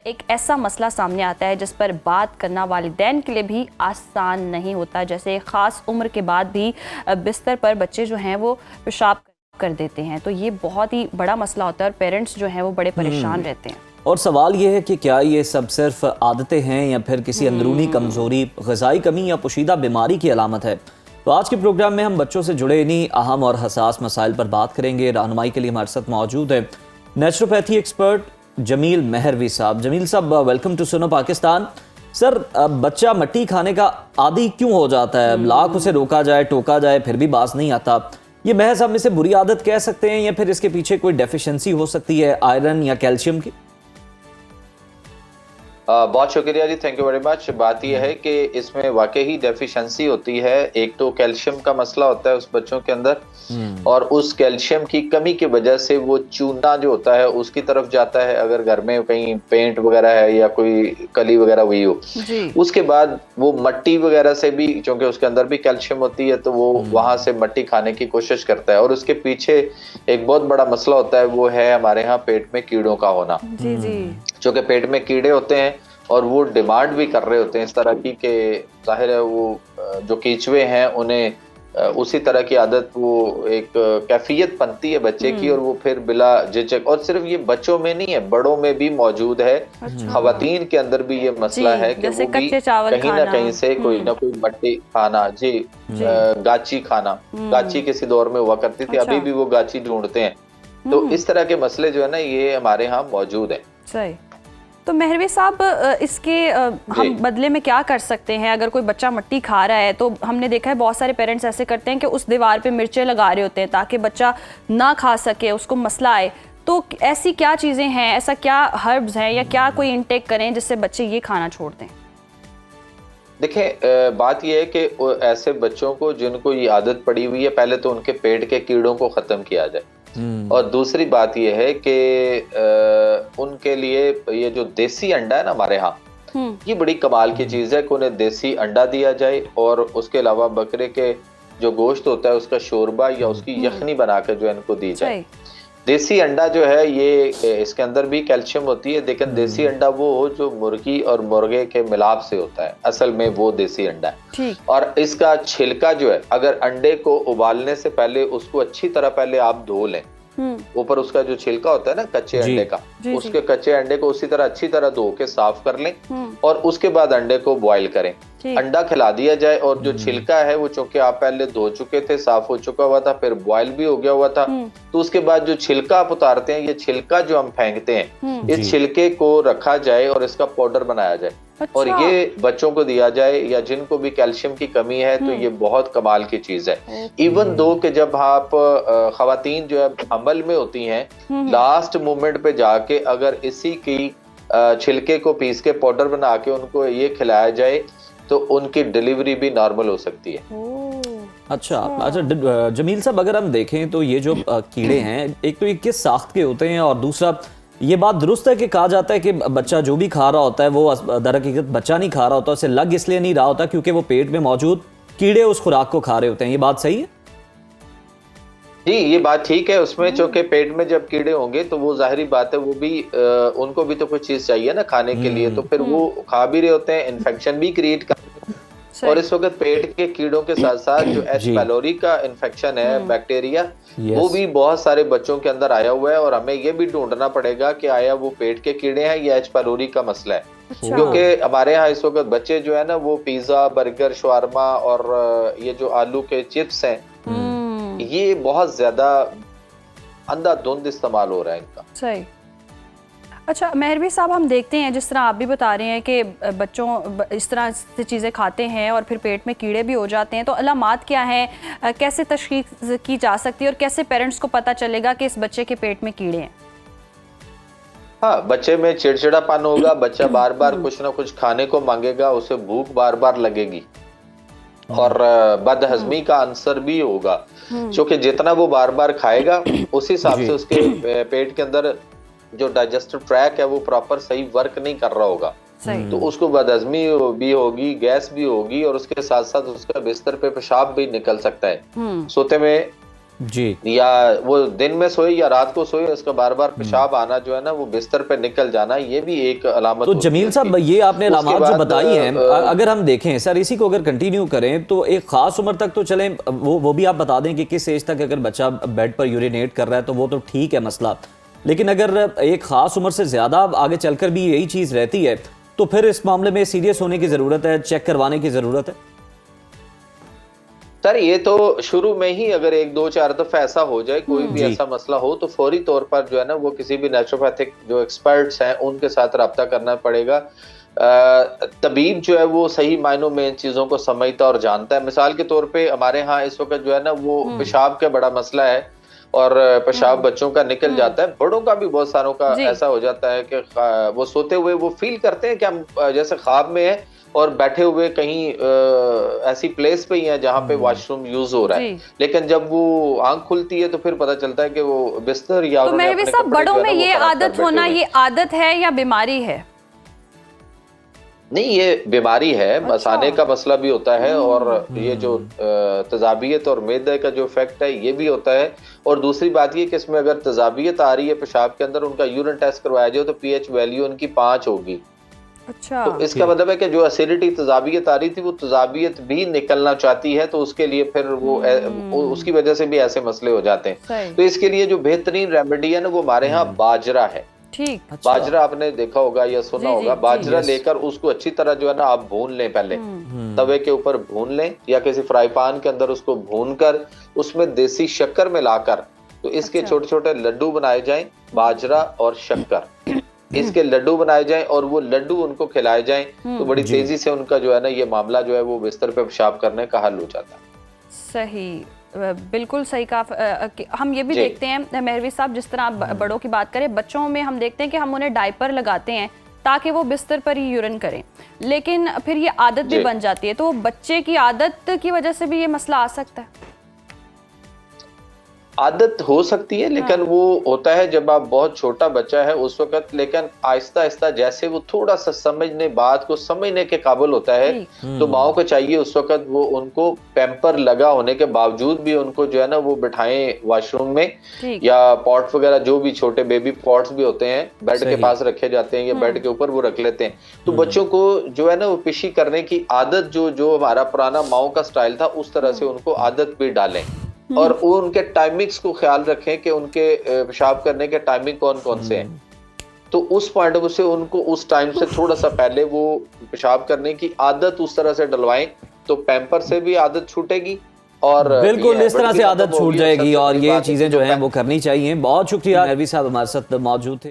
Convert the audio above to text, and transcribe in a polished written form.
एक ऐसा मसला सामने आता है जिस पर बात करना वालिदैन के लिए भी आसान नहीं होता। जैसे एक ख़ास उम्र के बाद भी बिस्तर पर बच्चे जो हैं वो पेशाब कर देते हैं, तो ये बहुत ही बड़ा मसला होता है और पेरेंट्स जो हैं वो बड़े परेशान रहते हैं। और सवाल ये है कि क्या ये सब सिर्फ आदतें हैं या फिर किसी अंदरूनी कमज़ोरी, ग़िज़ाई कमी या पोशीदा बीमारी की अलामत है। तो आज के प्रोग्राम में हम बच्चों से जुड़े इन्हीं अहम और हसास मसाइल पर बात करेंगे। रहनुमाई के लिए हमारे साथ मौजूद है नेचुरोपैथी एक्सपर्ट जमील मेहरवी साहब। जमील साहब, वेलकम टू सुनो पाकिस्तान। सर, बच्चा मट्टी खाने का आदी क्यों हो जाता है? लाख उसे रोका जाए, टोका जाए, फिर भी बास नहीं आता। ये महज हम इसे बुरी आदत कह सकते हैं या फिर इसके पीछे कोई डेफिशिएंसी हो सकती है आयरन या कैल्शियम की? बहुत शुक्रिया जी, थैंक यू वेरी मच। बात यह है कि इसमें वाकई ही डेफिशिएंसी होती है। एक तो कैल्शियम का मसला होता है उस बच्चों के अंदर, और उस कैल्शियम की कमी की वजह से वो चूना जो होता है उसकी तरफ जाता है। अगर घर में कहीं पेंट वगैरह है या कोई कली वगैरह हुई हो, उसके बाद वो मट्टी वगैरह से भी, क्योंकि उसके अंदर भी कैल्शियम होती है, तो वो वहां से मट्टी खाने की कोशिश करता है। और उसके पीछे एक बहुत बड़ा मसला होता है, वो है हमारे यहाँ पेट में कीड़ों का होना। क्योंकि पेट में कीड़े होते हैं और वो डिमांड भी कर रहे होते हैं इस तरह की कि जाहिर है वो जो कीचुए हैं उन्हें उसी तरह की आदत, वो एक कैफियत बनती है बच्चे की, और वो फिर बिला झिझक, और सिर्फ ये बच्चों में नहीं है, बड़ों में भी मौजूद है। खवातीन के अंदर भी ये मसला है कि वो भी कहीं ना कहीं से कोई ना कोई मट्टी खाना, गाची खाना, गाची किसी दौर में हुआ करती थी, अभी भी वो गाची ढूंढते हैं। तो इस तरह के मसले जो है ना, ये हमारे यहाँ मौजूद है। सही। तो मेहरवी साहब, इसके हम बदले में क्या कर सकते हैं? अगर कोई बच्चा मट्टी खा रहा है तो हमने देखा है बहुत सारे पेरेंट्स ऐसे करते हैं कि उस दीवार पे मिर्चें लगा रहे होते हैं ताकि बच्चा ना खा सके, उसको मसला आए। तो ऐसी क्या चीज़ें हैं, ऐसा क्या हर्ब्स हैं या क्या कोई इंटेक करें जिससे बच्चे ये खाना छोड़ दें? देखिए, बात यह है कि ऐसे बच्चों को जिनको ये आदत पड़ी हुई है, पहले तो उनके पेट के कीड़ों को खत्म किया जाए। और दूसरी बात यह है कि उनके लिए ये जो देसी अंडा है ना हमारे यहाँ, ये बड़ी कमाल की चीज है कि उन्हें देसी अंडा दिया जाए, और उसके अलावा बकरे के जो गोश्त होता है उसका शोरबा या उसकी यखनी बनाकर जो है इनको दी जाए। देसी अंडा जो है ये, इसके अंदर भी कैल्शियम होती है, लेकिन देसी अंडा वो जो मुर्गी और मुर्गे के मिलाप से होता है, असल में वो देसी अंडा है। और इसका छिलका जो है, अगर अंडे को उबालने से पहले उसको अच्छी तरह पहले आप धो लें, ऊपर उसका जो छिलका होता है ना कच्चे अंडे का, उसके कच्चे अंडे को उसी तरह अच्छी तरह धो के साफ कर लें, और उसके बाद अंडे को बॉईल करें। अंडा खिला दिया जाए, और जो छिलका है वो चूंकि आप पहले धो चुके थे, साफ हो चुका हुआ था, फिर बॉईल भी हो गया हुआ था, तो उसके बाद जो छिलका आप उतारते हैं, ये छिलका जो हम फेंकते हैं, इस छिलके को रखा जाए और इसका पाउडर बनाया जाए। अच्छा। और ये बच्चों को दिया जाए, या जिनको भी कैल्शियम की कमी है, तो ये बहुत कमाल की चीज है। इवन दो कि जब आप खवातीन जो है हमल में होती हैं, लास्ट मोमेंट पे जाके अगर इसी की छिलके को पीस के पाउडर बना के उनको ये खिलाया जाए, तो उनकी डिलीवरी भी नॉर्मल हो सकती है। अच्छा, जमील साहब, अगर हम देखें तो ये जो कीड़े हैं, एक तो ये किस साख्त के होते हैं, और दूसरा ये बात दुरुस्त है कि कहा जाता है कि बच्चा जो भी खा रहा होता है वो दरहकीकत बच्चा नहीं खा रहा होता, उसे लग इसलिए नहीं रहा होता क्योंकि वो पेट में मौजूद कीड़े उस खुराक को खा रहे होते हैं। ये बात सही है? जी, ये बात ठीक है। उसमें चूंकि पेट में जब कीड़े होंगे तो वो जाहिरी बात है, वो भी उनको भी तो कुछ चीज चाहिए ना खाने के लिए, तो फिर वो खा भी रहे होते हैं, इन्फेक्शन भी क्रिएट कर। और इस वक्त पेट के कीड़ों के साथ साथ जो एच पैलोरी का इन्फेक्शन है, बैक्टीरिया, वो भी बहुत सारे बच्चों के अंदर आया हुआ है, और हमें ये भी ढूंढना पड़ेगा कि आया वो पेट के कीड़े हैं या एच पैलोरी का मसला है। क्योंकि हमारे यहाँ इस वक्त बच्चे जो है ना, वो पिज्जा, बर्गर, शवारमा और ये जो आलू के चिप्स हैं, ये बहुत ज्यादा अंधाधुंध इस्तेमाल हो रहा है इनका। सही। अच्छा मेहरवी साहब, हम देखते हैं जिस तरह आप भी बता रहे हैं कि बच्चों इस तरह से चीज़ें खाते हैं और फिर पेट में कीड़े भी हो जाते हैं, तो अलामात क्या हैं, कैसे तशख़ीस की जा सकती है और कैसे पेरेंट्स को पता चलेगा कि इस बच्चे के पेट में कीड़े हैं? हाँ, बच्चे में चिड़चिड़ापन होगा, बच्चा बार बार कुछ ना कुछ खाने को मांगेगा, उसे भूख बार बार लगेगी, और बदहजमी का आंसर भी होगा, क्योंकि जितना वो बार बार खाएगा उस हिसाब से उसके पेट के अंदर जो डाइजेस्टिव ट्रैक है वो प्रॉपर सही वर्क नहीं कर रहा होगा, तो उसको बदहजमी भी होगी, गैस भी होगी, और उसके साथ साथ उसका बिस्तर पे पेशाब भी निकल सकता है। सोते में जी। या वो दिन में सोए या रात को सोए, उसका बार बार पेशाब आना जो है ना, वो बिस्तर पे निकल जाना, ये भी एक अलामत तो होती है जमील साहब, इसकी। ये आपने उसके अलामात जो बाद, बताई हैं, अगर हम देखें सर, इसी को अगर कंटिन्यू करें तो एक खास उम्र तक तो चलें, वो भी आप बता दें कि किस एज तक अगर बच्चा बेड पर यूरिनेट कर रहा है तो वो तो ठीक है मसला, लेकिन अगर एक खास उम्र से ज्यादा आगे चलकर भी यही चीज रहती है तो फिर इस मामले में सीरियस होने की जरूरत है, चेक करवाने की जरूरत है। सर ये तो शुरू में ही अगर 1-2-4 दफा ऐसा हो जाए, कोई भी जी। ऐसा मसला हो, तो फौरी तौर पर जो है ना वो किसी भी नेचुरोपैथिक जो एक्सपर्ट्स हैं उनके साथ रब्ता करना पड़ेगा। तबीब जो है वो सही मायनों में इन चीजों को समझता और जानता है। मिसाल के तौर पे हमारे यहाँ इस वक्त जो है ना वो पेशाब का बड़ा मसला है, और पेशाब बच्चों का निकल जाता है, बड़ों का भी बहुत सारों का ऐसा हो जाता है कि वो सोते हुए वो फील करते हैं कि हम जैसे ख्वाब में है और बैठे हुए कहीं ऐसी प्लेस पे ही है जहाँ पे वॉशरूम यूज हो रहा है, लेकिन जब वो आंख खुलती है तो फिर पता चलता है कि वो बिस्तर या तो मेहरवी साहब, बड़ों में ये आदत होना, ये आदत है या बीमारी है? नहीं, ये बीमारी है। मसाने का मसला भी होता है, और ये जो तजाबियत और मैदे का जो इफेक्ट है ये भी होता है। और दूसरी बात ये कि इसमें अगर तजाबियत आ रही है पेशाब के अंदर, उनका यूरिन टेस्ट करवाया जाए तो पीएच वैल्यू उनकी 5 होगी। अच्छा। तो इसका मतलब है कि जो एसिडिटी तजाबियत आ रही थी वो तजाबियत भी निकलना चाहती है, तो उसके लिए फिर वो उसकी वजह से भी ऐसे मसले हो जाते हैं। तो इसके लिए जो बेहतरीन रेमेडी है ना वो हमारे यहाँ बाजरा है। ठीक। बाजरा आपने देखा होगा या सुना होगा। बाजरा लेकर उसको अच्छी तरह जो है ना आप भून लें, पहले तवे के ऊपर भून लें या किसी फ्राई पैन के अंदर उसको भून कर उसमें देसी शक्कर मिलाकर, तो इसके छोटे छोटे लड्डू बनाए जाएं, बाजरा और शक्कर, इसके लड्डू बनाए जाएं और वो लड्डू उनको खिलाए जाएं, तो बड़ी तेजी से उनका जो है ना ये मामला जो है वो बिस्तर पे पेशाब करने का हल हो जाता है। सही, बिल्कुल सही कहा। हम ये भी देखते हैं मेहरवी साहब, जिस तरह आप बड़ों की बात करें, बच्चों में हम देखते हैं कि हम उन्हें डायपर लगाते हैं ताकि वो बिस्तर पर ही यूरिन करें, लेकिन फिर ये आदत भी बन जाती है, तो बच्चे की आदत की वजह से भी ये मसला आ सकता है। आदत हो सकती है, लेकिन वो होता है जब आप बहुत छोटा बच्चा है उस वक्त, लेकिन आहिस्ता आहिस्ता जैसे वो थोड़ा सा समझने, बात को समझने के काबिल होता है, तो माओ को चाहिए उस वक्त वो उनको पैम्पर लगा होने के बावजूद भी उनको जो है ना वो बिठाएं वॉशरूम में, या पॉट वगैरह, जो भी छोटे बेबी पॉट्स भी होते हैं बेड के पास रखे जाते हैं या बेड के ऊपर वो रख लेते हैं। तो बच्चों को जो है ना वो पिशी करने की आदत, जो हमारा पुराना माओ का स्टाइल था, उस तरह से उनको आदत भी डालें, और उनके टाइमिंग्स को ख्याल रखें कि उनके पेशाब करने के टाइमिंग कौन कौन से हैं। तो उस पॉइंट ऑफ व्यू से उनको उस टाइम से थोड़ा सा पहले वो पेशाब करने की आदत उस तरह से डलवाएं, तो पैम्पर से भी आदत छूटेगी और बिल्कुल इस तरह से आदत छूट जाएगी, और ये चीजें जो हैं वो करनी चाहिए। बहुत शुक्रिया, मेहरवी साहब हमारे साथ मौजूद थे।